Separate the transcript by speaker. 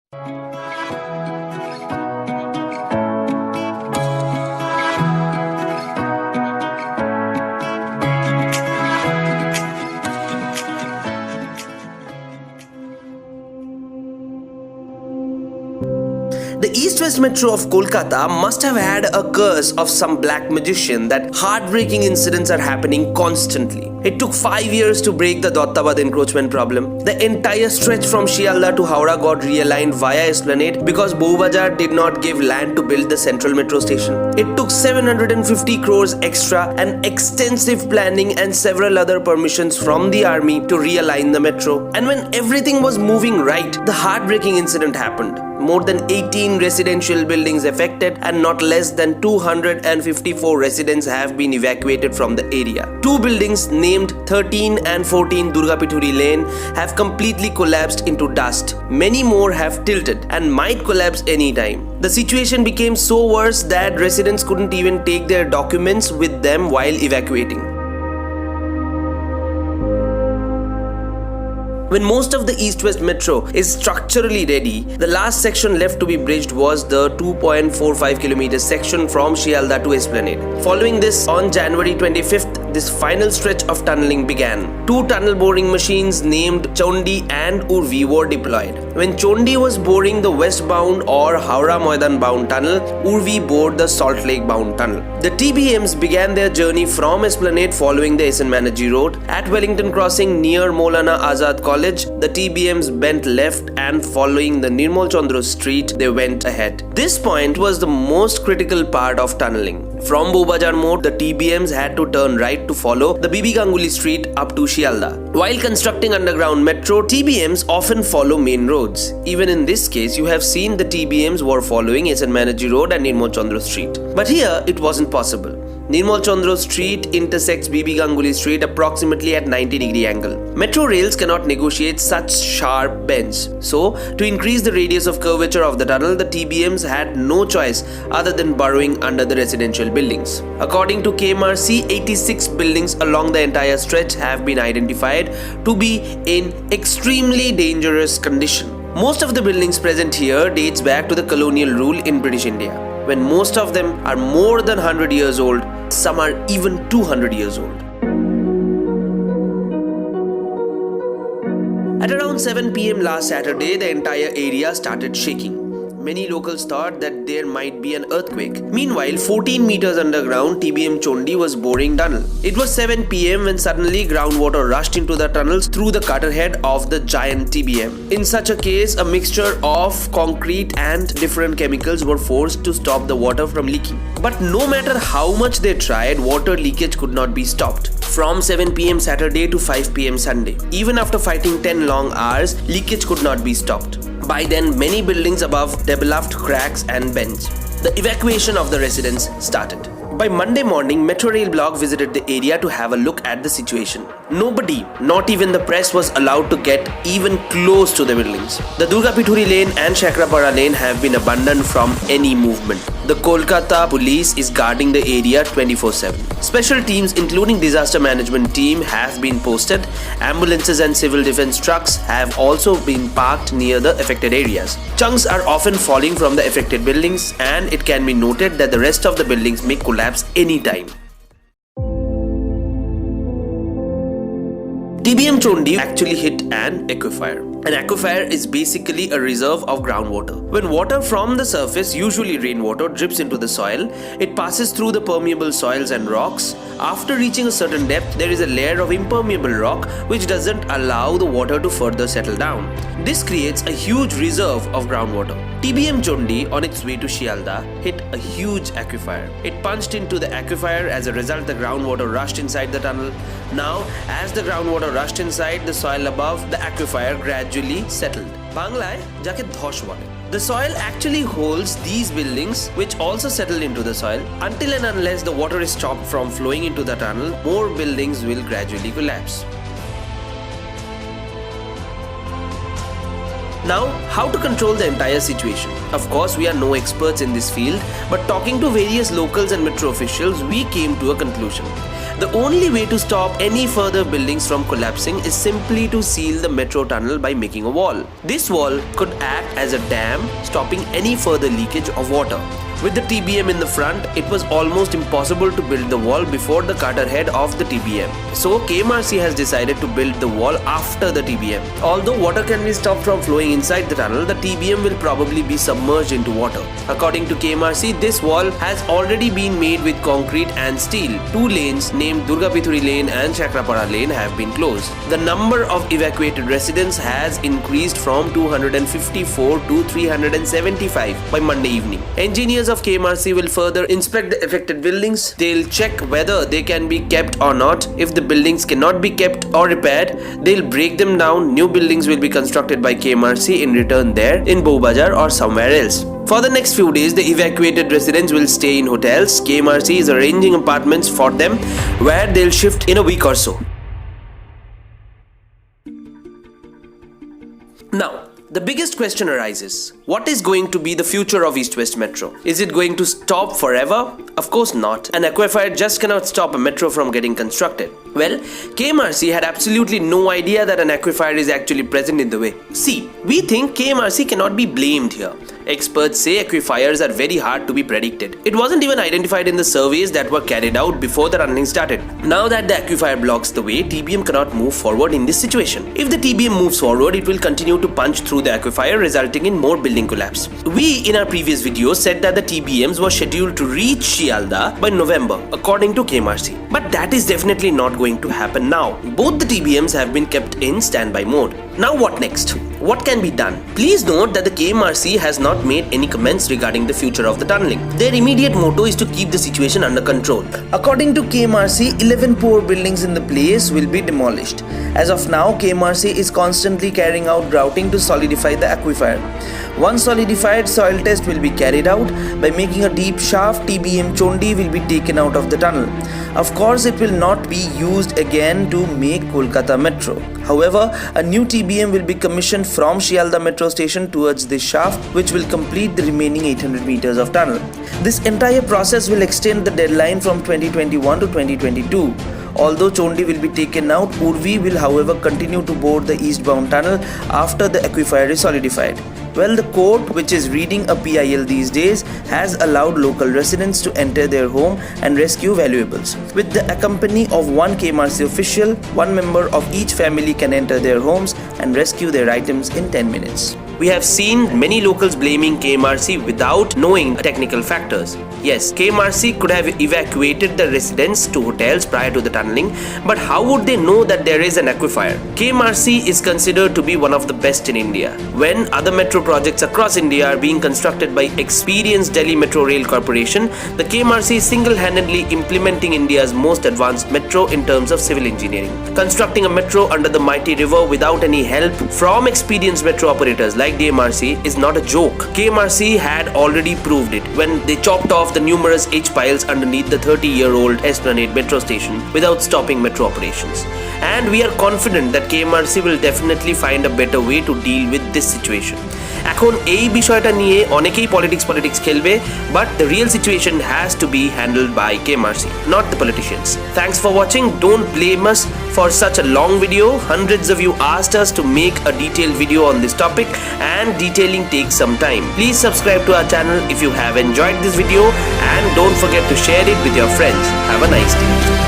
Speaker 1: The East-West Metro of Kolkata must have had a curse of some black magician that heartbreaking incidents are happening constantly. It took 5 years to break the Dattabad encroachment problem. The entire stretch from Shialda to Howrah got realigned via Esplanade because Bowbazar did not give land to build the central metro station. It took 750 crores extra and extensive planning and several other permissions from the army to realign the metro. And when everything was moving right, the heartbreaking incident happened. More than 18 residential buildings affected and not less than 254 residents have been evacuated from the area. Two buildings named 13 and 14 Durgapithuri Lane have completely collapsed into dust. Many more have tilted and might collapse anytime. The situation became so worse that residents couldn't even take their documents with them while evacuating. When most of the East-West Metro is structurally ready, the last section left to be bridged was the 2.45 km section from Shialda to Esplanade. Following this, on January 25th, this final stretch of tunneling began. Two tunnel boring machines named Chondi and Urvi were deployed. When Chondi was boring the westbound or Howrah Moidan bound tunnel, Urvi bored the Salt Lake bound tunnel. The TBMs began their journey from Esplanade following the SN Banerjee Road. At Wellington Crossing near Maulana Azad College, the TBMs bent left and following the Nirmal Chandra Street, they went ahead. This point was the most critical part of tunneling. From Bowbazar Mode, the TBMs had to turn right to follow the Bibi Ganguly Street up to Shialda. While constructing underground metro, TBMs often follow main roads. Even in this case, you have seen the TBMs were following SN Banerjee Road and Nirmal Chandra Street. But here, it wasn't possible. Nirmal Chandra Street intersects Bibi Ganguly Street approximately at 90-degree angle. Metro rails cannot negotiate such sharp bends. So, to increase the radius of curvature of the tunnel, the TBMs had no choice other than burrowing under the residential buildings. According to KMRC, 86 buildings along the entire stretch have been identified to be in extremely dangerous condition. Most of the buildings present here dates back to the colonial rule in British India, when most of them are more than 100 years old, some are even 200 years old. At around 7 PM last Saturday, the entire area started shaking. Many locals thought that there might be an earthquake. Meanwhile, 14 meters underground, TBM Chondi was boring tunnel. It was 7 PM when suddenly groundwater rushed into the tunnels through the cutter head of the giant TBM. In such a case, a mixture of concrete and different chemicals were forced to stop the water from leaking. But no matter how much they tried, water leakage could not be stopped. From 7 PM Saturday to 5 PM Sunday. Even after fighting 10 long hours, leakage could not be stopped. By then, many buildings above developed cracks and bends. The evacuation of the residents started. By Monday morning, MetroRail block visited the area to have a look at the situation. Nobody, not even the press, was allowed to get even close to the buildings. The Durgapithuri Lane and Shakrapara Lane have been abandoned from any movement. The Kolkata police is guarding the area 24/7. Special teams including disaster management team have been posted. Ambulances and civil defense trucks have also been parked near the affected areas. Chunks are often falling from the affected buildings, and it can be noted that the rest of the buildings may collapse anytime. TBM Chondi actually hit an aquifer. An aquifer is basically a reserve of groundwater. When water from the surface, usually rainwater, drips into the soil, it passes through the permeable soils and rocks. After reaching a certain depth, there is a layer of impermeable rock which doesn't allow the water to further settle down. This creates a huge reserve of groundwater. TBM Chondi, on its way to Shialda, hit a huge aquifer. It punched into the aquifer. As a result, the groundwater rushed inside the tunnel. Now, as the groundwater rushed inside, the soil above the aquifer gradually settled. Banglaয় যাকে ধস বলে. The soil actually holds these buildings, which also settle into the soil. Until and unless the water is stopped from flowing into the tunnel, more buildings will gradually collapse. Now, how to control the entire situation? Of course, we are no experts in this field, but talking to various locals and metro officials, we came to a conclusion. The only way to stop any further buildings from collapsing is simply to seal the metro tunnel by making a wall. This wall could act as a dam, stopping any further leakage of water. With the TBM in the front, it was almost impossible to build the wall before the cutter head of the TBM. So KMRC has decided to build the wall after the TBM. Although water can be stopped from flowing inside the tunnel, the TBM will probably be submerged into water. According to KMRC, this wall has already been made with concrete and steel. 2 lanes named Durgapithuri Lane and Chakrapara Lane have been closed. The number of evacuated residents has increased from 254 to 375 by Monday evening. Engineers of KMRC will further inspect the affected buildings. They'll check whether they can be kept or not. If the buildings cannot be kept or repaired, they'll break them down. New buildings will be constructed by KMRC in return there in Bowbazar or somewhere else. For the next few days, the evacuated residents will stay in hotels. KMRC is arranging apartments for them where they'll shift in a week or so. Now, the biggest question arises, what is going to be the future of East-West Metro? Is it going to stop forever? Of course not. An aquifer just cannot stop a metro from getting constructed. Well, KMRC had absolutely no idea that an aquifer is actually present in the way. See, we think KMRC cannot be blamed here. Experts say aquifers are very hard to be predicted. It wasn't even identified in the surveys that were carried out before the tunneling started. Now that the aquifer blocks the way, TBM cannot move forward in this situation. If the TBM moves forward, it will continue to punch through the aquifer, resulting in more building collapse. We, in our previous video, said that the TBMs were scheduled to reach Shialda by November, according to KMRC. But that is definitely not going to happen now. Both the TBMs have been kept in standby mode. Now what next? What can be done? Please note that the KMRC has not made any comments regarding the future of the tunneling. Their immediate motto is to keep the situation under control. According to KMRC, 11 poor buildings in the place will be demolished. As of now, KMRC is constantly carrying out grouting to solidify the aquifer. Once solidified, soil test will be carried out. By making a deep shaft, TBM Chondi will be taken out of the tunnel. Of course, it will not be used again to make Kolkata Metro. However, a new TBM will be commissioned from Shialda Metro station towards this shaft, which will complete the remaining 800 meters of tunnel. This entire process will extend the deadline from 2021 to 2022. Although Chondi will be taken out, Urvi will however continue to bore the eastbound tunnel after the aquifer is solidified. Well, the court, which is reading a PIL these days, has allowed local residents to enter their home and rescue valuables. With the accompany of one KMRC official, one member of each family can enter their homes and rescue their items in 10 minutes. We have seen many locals blaming KMRC without knowing technical factors. Yes, KMRC could have evacuated the residents to hotels prior to the tunneling, but how would they know that there is an aquifer? KMRC is considered to be one of the best in India. When other metro projects across India are being constructed by experienced Delhi MetroRail Corporation, the KMRC is single-handedly implementing India's most advanced metro in terms of civil engineering. Constructing a metro under the mighty river without any help from experienced metro operators like DMRC is not a joke. KMRC had already proved it when they chopped off the numerous H-piles underneath the 30-year-old Esplanade metro station without stopping metro operations. And we are confident that KMRC will definitely find a better way to deal with this situation. এখন এই বিষয়টা নিয়ে অনেকেই politics খেলবে, but the real situation has to be handled by KMRC, not the politicians. Thanks for watching. Don't blame us for such a long video. Hundreds of you asked us to make a detailed video on this topic, and detailing takes some time. Please subscribe to our channel if you have enjoyed this video, and don't forget to share it with your friends. Have a nice day.